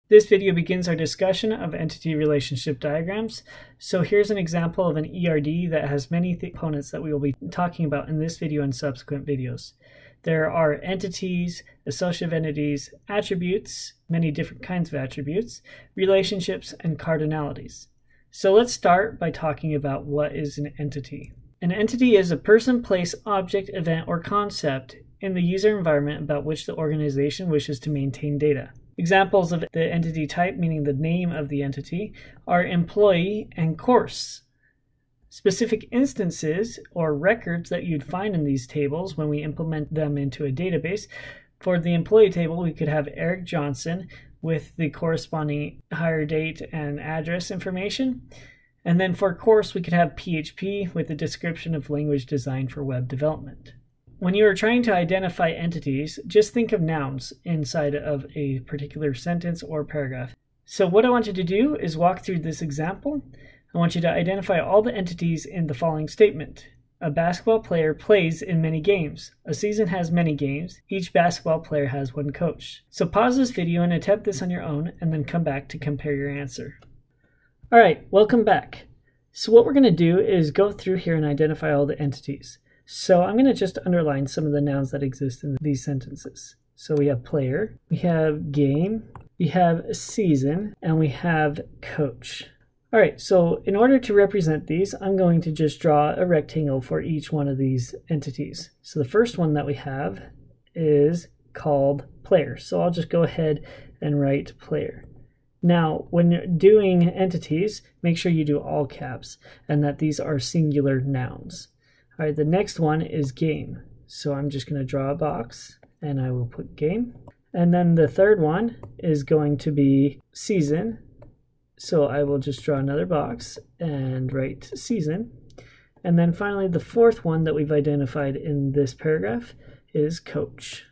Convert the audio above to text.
This video begins our discussion of entity relationship diagrams. So here's an example of an ERD that has many components that we will be talking about in this video and subsequent videos. There are entities, associative entities, attributes, many different kinds of attributes, relationships, and cardinalities. So let's start by talking about what is an entity. An entity is a person, place, object, event, or concept in the user environment about which the organization wishes to maintain data. Examples of the entity type, meaning the name of the entity, are employee and course. Specific instances or records that you'd find in these tables when we implement them into a database. For the employee table, we could have Eric Johnson with the corresponding hire date and address information. And then for course, we could have PHP with a description of language design for web development. When you are trying to identify entities, just think of nouns inside of a particular sentence or paragraph. So what I want you to do is walk through this example. I want you to identify all the entities in the following statement. A basketball player plays in many games. A season has many games. Each basketball player has one coach. So pause this video and attempt this on your own, and then come back to compare your answer. All right, welcome back. So what we're going to do is go through here and identify all the entities. So I'm going to just underline some of the nouns that exist in these sentences. So we have player, we have game, we have season, and we have coach. All right, so in order to represent these, I'm going to just draw a rectangle for each one of these entities. So the first one that we have is called player. So I'll just go ahead and write player. Now, when you're doing entities, make sure you do all caps and that these are singular nouns. All right, the next one is game. So I'm just going to draw a box and I will put game. And then the third one is going to be season. So I will just draw another box and write season. And then finally, the fourth one that we've identified in this paragraph is coach.